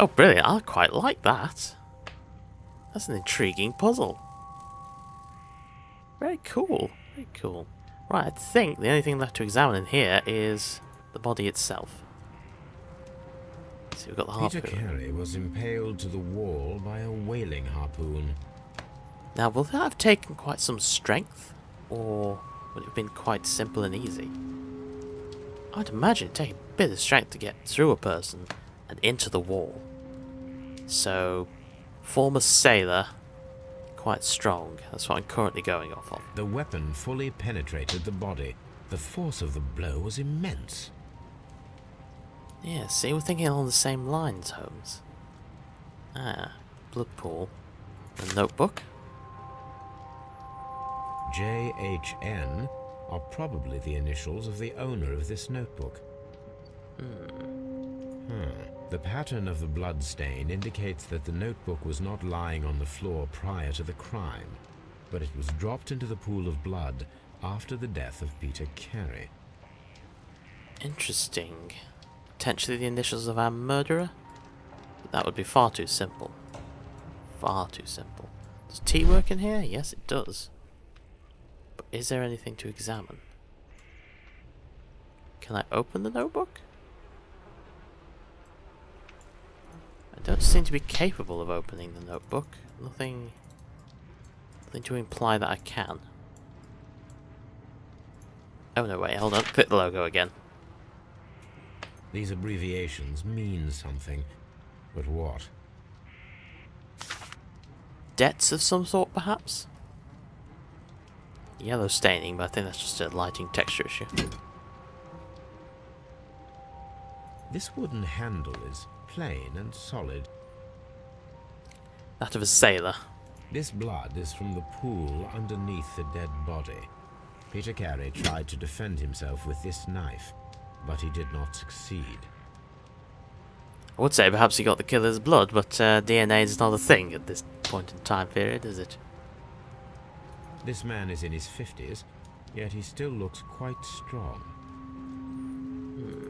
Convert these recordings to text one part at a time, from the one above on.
Oh, brilliant. I quite like that. That's an intriguing puzzle. Very cool. Very cool. Right, I think the only thing left to examine in here is the body itself. So we've got the harpoon. Peter Carey was impaled to the wall by a whaling harpoon. Now, will that have taken quite some strength? Or would it have been quite simple and easy? I'd imagine it'd take a bit of strength to get through a person and into the wall. So, former sailor, quite strong. That's what I'm currently going off of. The weapon fully penetrated the body. The force of the blow was immense. Yeah, see, we're thinking along the same lines, Holmes. Ah, blood pool. A notebook. JHN are probably the initials of the owner of this notebook. The pattern of the blood stain indicates that the notebook was not lying on the floor prior to the crime, but it was dropped into the pool of blood after the death of Peter Carey. Interesting. Potentially the initials of our murderer? But that would be far too simple. Far too simple. Does T work in here? Yes, it does. But is there anything to examine? Can I open the notebook? I don't seem to be capable of opening the notebook. Nothing to imply that I can. Oh no, wait, hold on. Click the logo again. These abbreviations mean something, but what? Debts of some sort, perhaps? Yellow staining, but I think that's just a lighting texture issue. This wooden handle is plain and solid. That of a sailor. This blood is from the pool underneath the dead body. Peter Carey tried to defend himself with this knife, but he did not succeed. I would say perhaps he got the killer's blood, but DNA is not a thing at this point in time period, is it? This man is in his 50s, yet he still looks quite strong.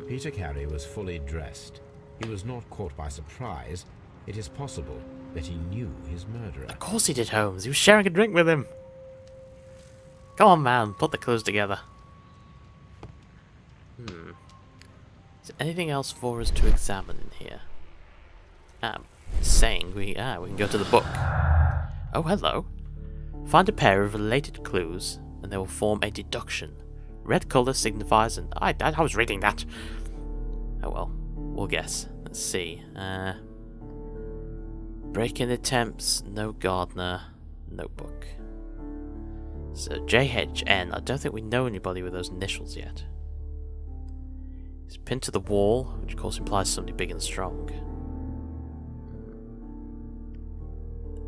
Peter Carey was fully dressed. He was not caught by surprise. It is possible that he knew his murderer. Of course he did, Holmes. He was sharing a drink with him. Come on, man. Put the clues together. Is there anything else for us to examine in here? Saying we can go to the book. Oh, hello. Find a pair of related clues, and they will form a deduction. Red colour signifies an... I was reading that. Oh well, we'll guess. Let's see. Break-in attempts, no gardener, notebook. So JHN, I don't think we know anybody with those initials yet. It's pinned to the wall, which of course implies somebody big and strong.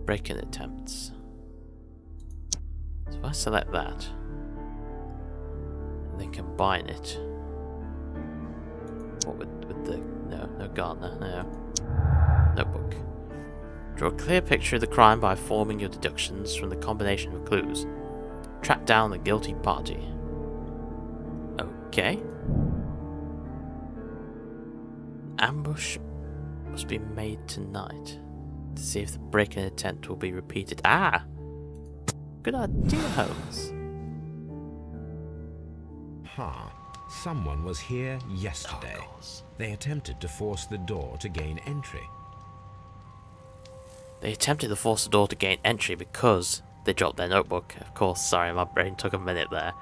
Break-in attempts. So if I select that, and then combine it, what with the... No gardener, no. Notebook. Draw a clear picture of the crime by forming your deductions from the combination of clues. Track down the guilty party. Okay. Ambush must be made tonight to see if the break-in attempt will be repeated. Ah! Good idea, Holmes. Someone was here yesterday. They attempted to force the door to gain entry. They attempted to force the door to gain entry because they dropped their notebook. Of course, sorry, my brain took a minute there.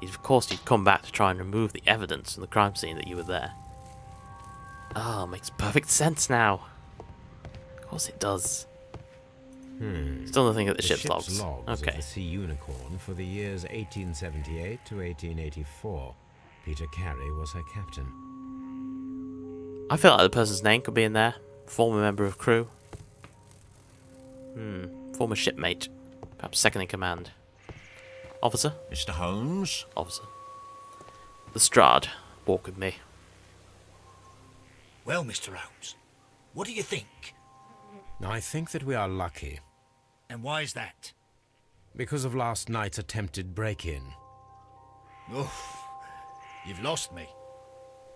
Of course, you'd come back to try and remove the evidence from the crime scene that you were there. Ah, makes perfect sense now. Of course it does. Still nothing at the ship's logs. Okay. Of the Sea Unicorn for the years 1878 to 1884. Peter Carey was her captain. I feel like the person's name could be in there. Former member of crew. Former shipmate. Perhaps second in command. Officer? Mr. Holmes? Officer. Lestrade, walk with me. Well, Mr. Holmes, what do you think? I think that we are lucky. And why is that? Because of last night's attempted break-in. Oh, you've lost me.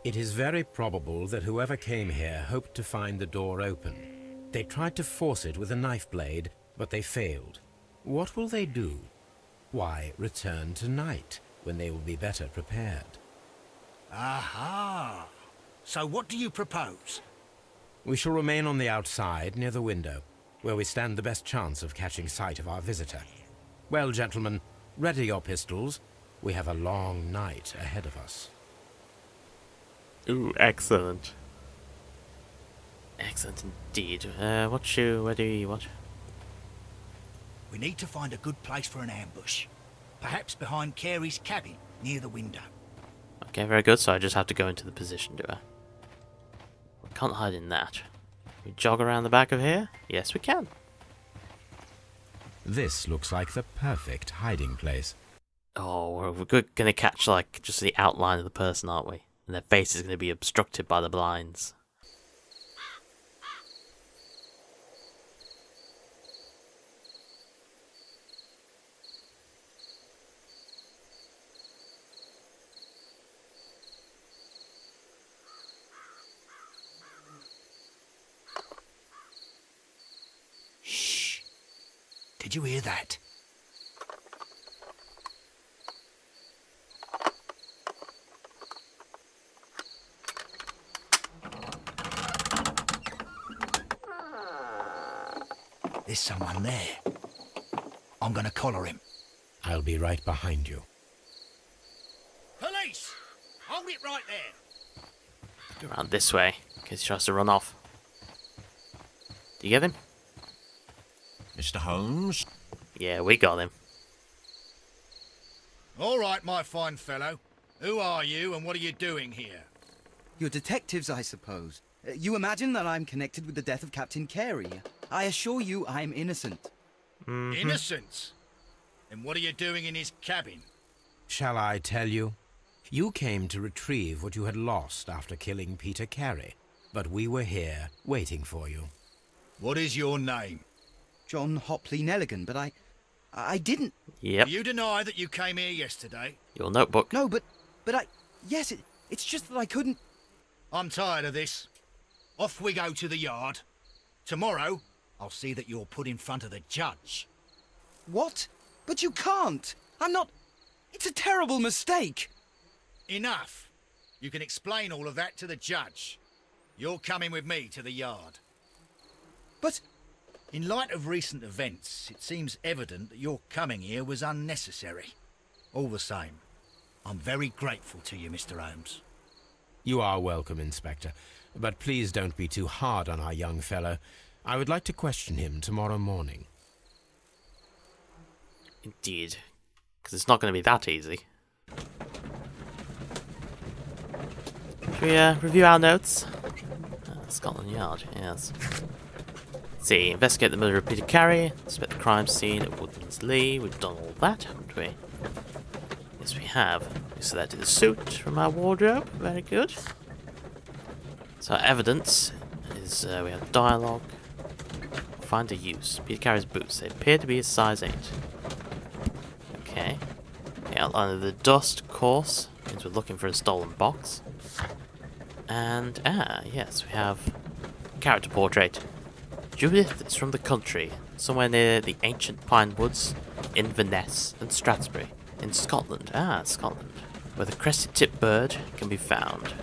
It is very probable that whoever came here hoped to find the door open. They tried to force it with a knife blade, but they failed. What will they do? Why, return tonight, when they will be better prepared. Aha! So what do you propose? We shall remain on the outside, near the window, where we stand the best chance of catching sight of our visitor. Well, gentlemen, ready your pistols. We have a long night ahead of us. Ooh, excellent. Excellent indeed. Where do you what? We need to find a good place for an ambush. Perhaps behind Carey's cabin, near the window. Okay, very good. So I just have to go into the position, do I? We can't hide in that. We jog around the back of here? Yes, we can. This looks like the perfect hiding place. Oh, we're gonna catch, like, just the outline of the person, aren't we? And their face is gonna be obstructed by the blinds. Shh! Did you hear that? There's someone there. I'm gonna collar him. I'll be right behind you. Police! Hold it right there! Go around this way, in case he tries to run off. Do you get him? Mr. Holmes? Yeah, we got him. All right, my fine fellow. Who are you and what are you doing here? You're detectives, I suppose. You imagine that I'm connected with the death of Captain Carey. I assure you I'm innocent. Innocent? And what are you doing in his cabin? Shall I tell you? You came to retrieve what you had lost after killing Peter Carey, but we were here waiting for you. What is your name? John Hopley Nelligan, but I didn't... Yep. Do you deny that you came here yesterday? Your notebook. No, but yes, it's just that I couldn't... I'm tired of this. Off we go to the yard. Tomorrow, I'll see that you're put in front of the judge. What? But you can't! I'm not... It's a terrible mistake! Enough. You can explain all of that to the judge. You're coming with me to the yard. But... In light of recent events, it seems evident that your coming here was unnecessary. All the same, I'm very grateful to you, Mr. Holmes. You are welcome, Inspector. But please don't be too hard on our young fellow. I would like to question him tomorrow morning. Indeed. Because it's not going to be that easy. Should we review our notes? Scotland Yard, yes. Let's see, investigate the murder of Peter Carey, inspect the crime scene at Woodman's Lee. We've done all that, haven't we? Yes, we have. We selected the suit from our wardrobe. Very good. So our evidence is we have dialogue. Find a use. Peter Carey's boots. They appear to be a size 8. Okay. The outline of the dust, of course, means we're looking for a stolen box. And, yes, we have character portrait. Judith is from the country, somewhere near the ancient pine woods, Inverness and Strathspey, in Scotland. Scotland, where the crested-tipped bird can be found.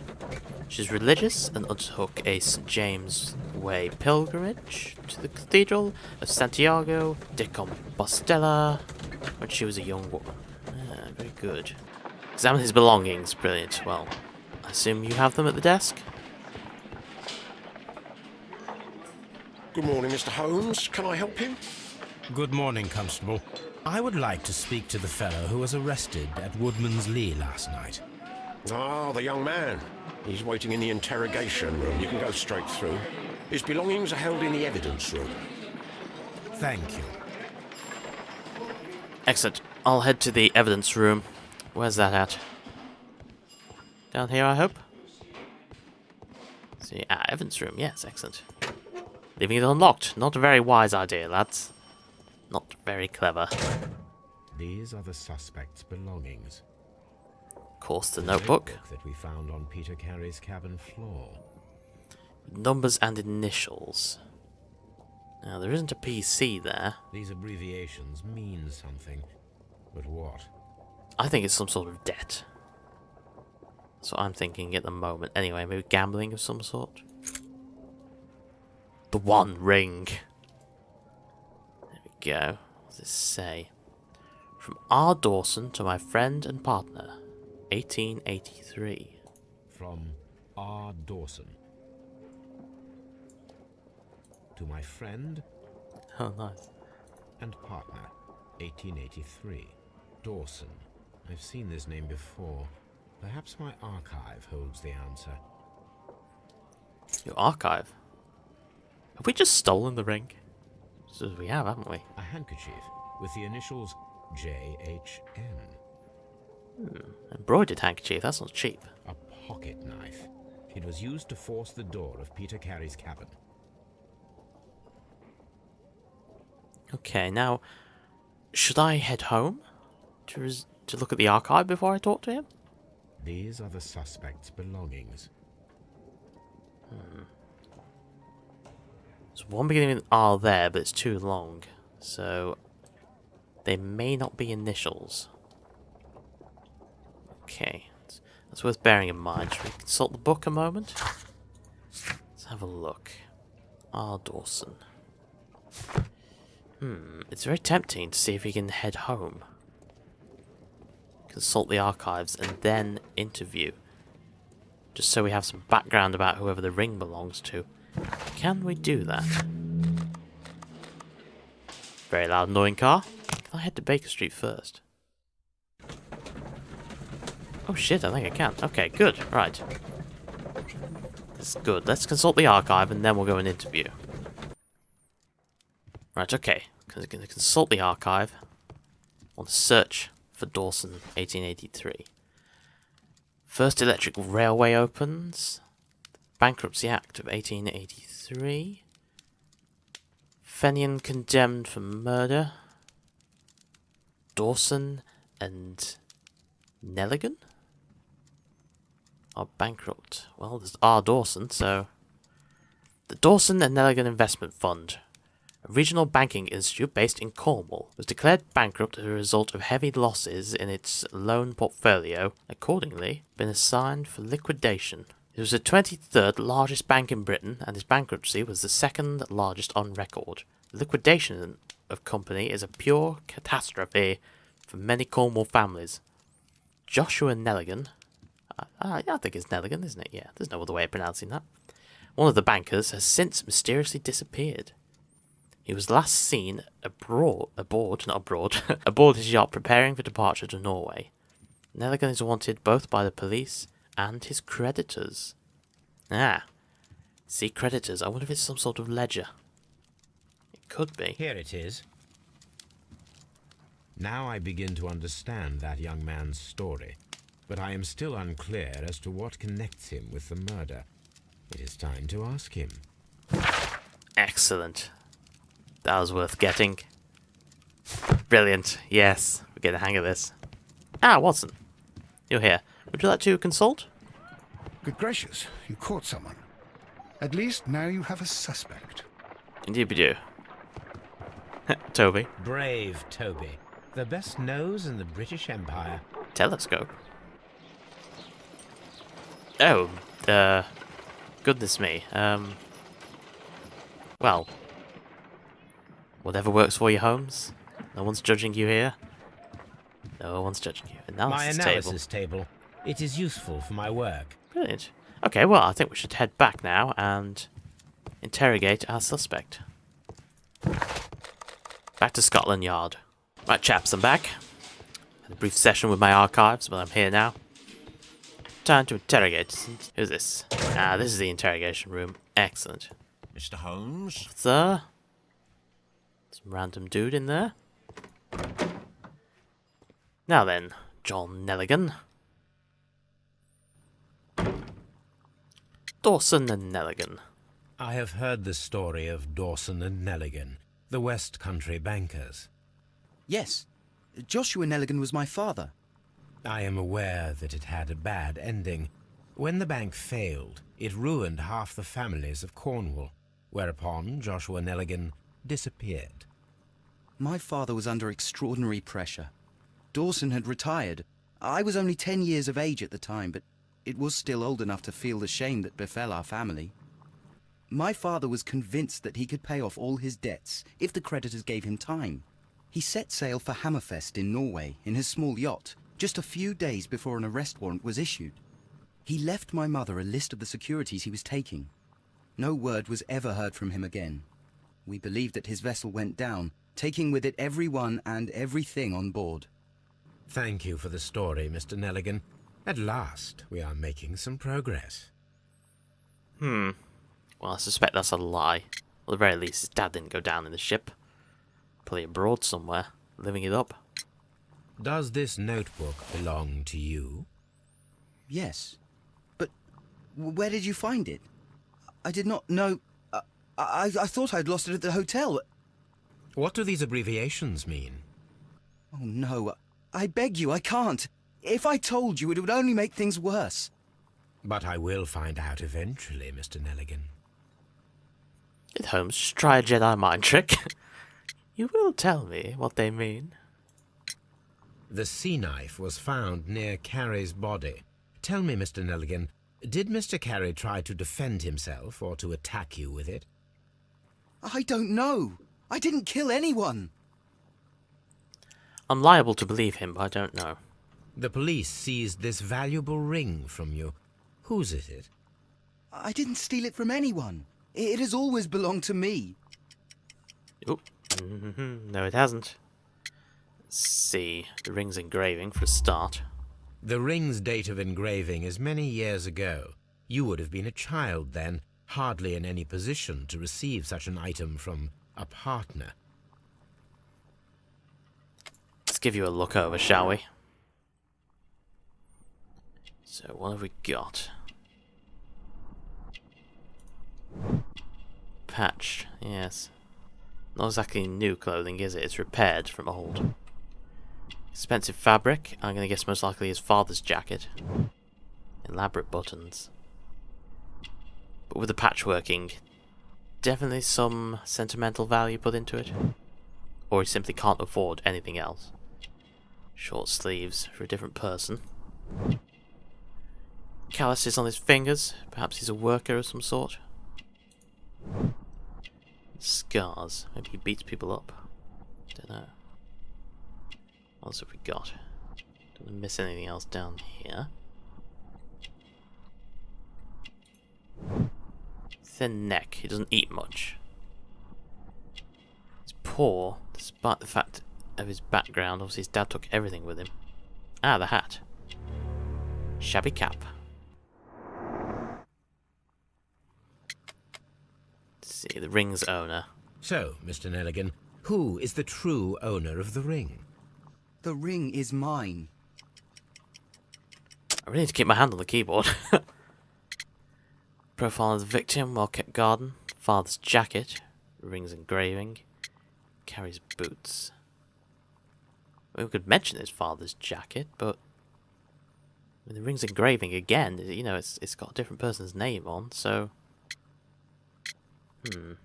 She's religious and undertook a St. James Way pilgrimage to the Cathedral of Santiago de Compostela when she was a young woman. Very good. Examine his belongings. Brilliant. Well, I assume you have them at the desk? Good morning, Mr. Holmes. Can I help you? Good morning, Constable. I would like to speak to the fellow who was arrested at Woodman's Lee last night. Ah, the young man. He's waiting in the interrogation room. You can go straight through. His belongings are held in the evidence room. Thank you. Excellent. I'll head to the evidence room. Where's that at? Down here, I hope? See, evidence room. Yes, excellent. Leaving it unlocked. Not a very wise idea, lads. Not very clever. These are the suspect's belongings. Of course, the notebook. That we found on Peter Carey's cabin floor. Numbers and initials. Now, there isn't a PC there. These abbreviations mean something. But what? I think it's some sort of debt. That's what I'm thinking at the moment. Anyway, maybe gambling of some sort. The One Ring. There we go. What does it say? From R. Dawson to my friend and partner. 1883. From R. Dawson. To my friend Oh, nice. and partner. 1883. Dawson. I've seen this name before. Perhaps my archive holds the answer. Your archive? Have we just stolen the ring? So we have, haven't we? A handkerchief with the initials JHN. Embroidered handkerchief, that's not cheap. A pocket knife. It was used to force the door of Peter Carey's cabin. Okay, now, should I head home to look at the archive before I talk to him? These are the suspect's belongings. There's one beginning with R there, but it's too long. So, they may not be initials. Okay, that's worth bearing in mind. Should we consult the book a moment? Let's have a look. R. Dawson. It's very tempting to see if we can head home. Consult the archives and then interview. Just so we have some background about whoever the ring belongs to. Can we do that? Very loud, annoying car. Can I head to Baker Street first? Oh shit, I think I can. Okay, good. Right. That's good. Let's consult the archive and then we'll go and interview. Right, okay. Going to consult the archive. I want to search for Dawson 1883. First electric railway opens. Bankruptcy Act of 1883. Fenian condemned for murder. Dawson and Nelligan are bankrupt. Well, there's R. Dawson, so... The Dawson and Nelligan Investment Fund, a regional banking institute based in Cornwall, was declared bankrupt as a result of heavy losses in its loan portfolio, accordingly been assigned for liquidation. It was the 23rd largest bank in Britain, and its bankruptcy was the second largest on record. The liquidation of company is a pure catastrophe for many Cornwall families. Joshua Nelligan, I think it's Nelligan, isn't it? Yeah, there's no other way of pronouncing that. One of the bankers has since mysteriously disappeared. He was last seen aboard his yacht preparing for departure to Norway. Nelligan is wanted both by the police and his creditors. See creditors. I wonder if it's some sort of ledger. It could be. Here it is. Now I begin to understand that young man's story, but I am still unclear as to what connects him with the murder. It is time to ask him. Excellent. That was worth getting. Brilliant. Yes, we get the hang of this. Watson. You're here. Would you like to consult? Good gracious, you caught someone. At least now you have a suspect. Indeed we do. Toby. Brave Toby. The best nose in the British Empire. Telescope. Oh, goodness me. Well, whatever works for you, Holmes. No one's judging you here. No one's judging you. My analysis table. It is useful for my work. Brilliant. Okay, well, I think we should head back now and interrogate our suspect. Back to Scotland Yard. Right, chaps, I'm back. Had a brief session with my archives, but I'm here now. Time to interrogate. Who's this? This is the interrogation room. Excellent. Mr. Holmes? Sir? Some random dude in there. Now then, John Nelligan. Dawson and Nelligan. I have heard the story of Dawson and Nelligan, the West Country bankers. Yes. Joshua Nelligan was my father. I am aware that it had a bad ending. When the bank failed, it ruined half the families of Cornwall, whereupon Joshua Nelligan disappeared. My father was under extraordinary pressure. Dawson had retired. I was only 10 years of age at the time, but it was still old enough to feel the shame that befell our family. My father was convinced that he could pay off all his debts if the creditors gave him time. He set sail for Hammerfest in Norway in his small yacht, just a few days before an arrest warrant was issued. He left my mother a list of the securities he was taking. No word was ever heard from him again. We believe that his vessel went down, taking with it everyone and everything on board. Thank you for the story, Mr. Nelligan. At last, we are making some progress. Well, I suspect that's a lie. Well, at the very least, his dad didn't go down in the ship. Probably abroad somewhere, living it up. Does this notebook belong to you? Yes. But where did you find it? I did not know... I thought I'd lost it at the hotel. What do these abbreviations mean? Oh, no. I beg you, I can't. If I told you, it would only make things worse. But I will find out eventually, Mr. Nelligan. Did Holmes just try a Jedi mind trick? You will tell me what they mean. The sea knife was found near Carey's body. Tell me, Mr. Nelligan, did Mr. Carey try to defend himself or to attack you with it? I don't know. I didn't kill anyone. I'm liable to believe him, but I don't know. The police seized this valuable ring from you. Whose is it? I didn't steal it from anyone. It has always belonged to me. Oh, no it hasn't. Let's see, the ring's engraving for a start. The ring's date of engraving is many years ago. You would have been a child then, hardly in any position to receive such an item from a partner. Let's give you a look over, shall we? So, what have we got? Patch, yes. Not exactly new clothing, is it? It's repaired from old. Expensive fabric. I'm going to guess most likely his father's jacket. Elaborate buttons. But with the patchworking, definitely some sentimental value put into it. Or he simply can't afford anything else. Short sleeves for a different person. Calluses on his fingers. Perhaps he's a worker of some sort. Scars. Maybe he beats people up. Don't know. What else have we got? Don't miss anything else down here. Thin neck. He doesn't eat much. He's poor, despite the fact of his background. Obviously his dad took everything with him. Ah, the hat. Shabby cap. Let's see, the ring's owner. So, Mr. Nelligan, who is the true owner of the ring? The ring is mine. I really need to keep my hand on the keyboard. Profile of the victim, well-kept garden, father's jacket, ring's engraving, Carey's boots. We could mention his father's jacket, but I mean, the ring's engraving again. You know, it's got a different person's name on, so let's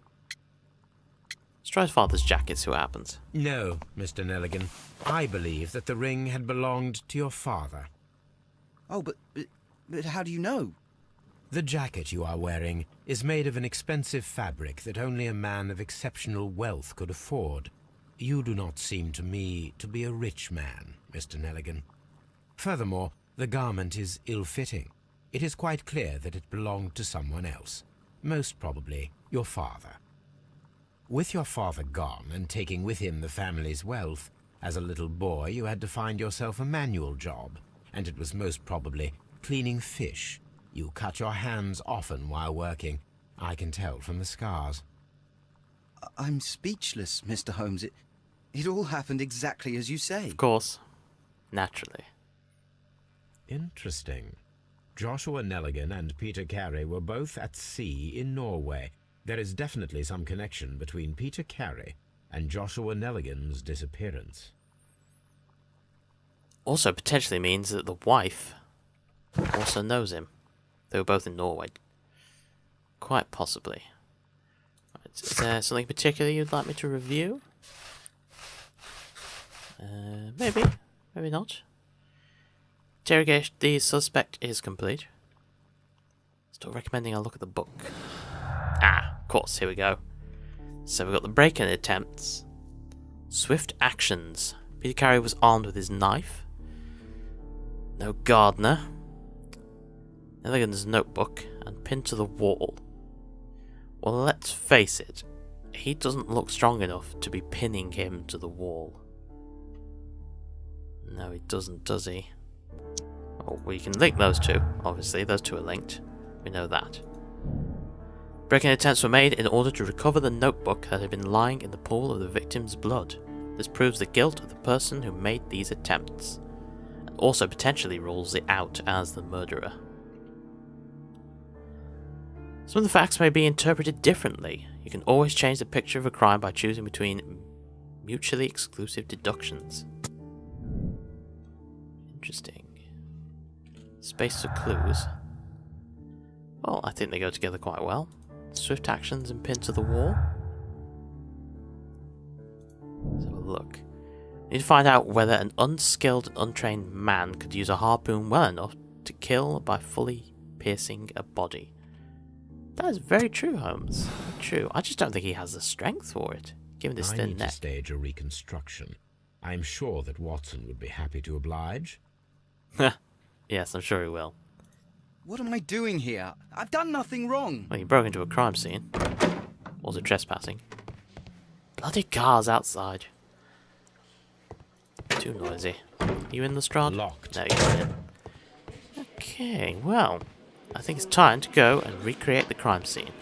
try his father's jacket. See what happens. No, Mr. Nelligan. I believe that the ring had belonged to your father. Oh, but how do you know? The jacket you are wearing is made of an expensive fabric that only a man of exceptional wealth could afford. You do not seem to me to be a rich man, Mr. Nelligan. Furthermore, the garment is ill-fitting. It is quite clear that it belonged to someone else, most probably your father. With your father gone and taking with him the family's wealth, as a little boy you had to find yourself a manual job, and it was most probably cleaning fish. You cut your hands often while working. I can tell from the scars. I'm speechless, Mr. Holmes. It all happened exactly as you say. Of course. Naturally. Interesting. Joshua Nelligan and Peter Carey were both at sea in Norway. There is definitely some connection between Peter Carey and Joshua Nelligan's disappearance. Also potentially means that the wife also knows him. They were both in Norway. Quite possibly. Right, is there something particular you'd like me to review? Maybe. Maybe not. Interrogation. The suspect is complete. Still recommending I look at the book. Ah, of course. Here we go. So we've got the break-in attempts. Swift actions. Peter Carey was armed with his knife. No gardener. Milligan's notebook and pinned to the wall. Well, let's face it. He doesn't look strong enough to be pinning him to the wall. No, he doesn't, does he? Oh, we can link those two. Obviously, those two are linked. We know that. Break-in attempts were made in order to recover the notebook that had been lying in the pool of the victim's blood. This proves the guilt of the person who made these attempts, and also potentially rules it out as the murderer. Some of the facts may be interpreted differently. You can always change the picture of a crime by choosing between mutually exclusive deductions. Interesting. Space for clues. Well, I think they go together quite well. Swift actions and pinned to the wall. Let's have a look. We need to find out whether an unskilled and untrained man could use a harpoon well enough to kill by fully piercing a body. That is very true, Holmes. Very true. I just don't think he has the strength for it, given his I thin need neck. to stage a reconstruction. I'm sure that Watson would be happy to oblige. Yes, I'm sure he will. What am I doing here? I've done nothing wrong. Well, you broke into a crime scene. Was it trespassing? Bloody cars outside. Too noisy. You in, Lestrade? Locked. No, you're in. Okay, well, I think it's time to go and recreate the crime scene.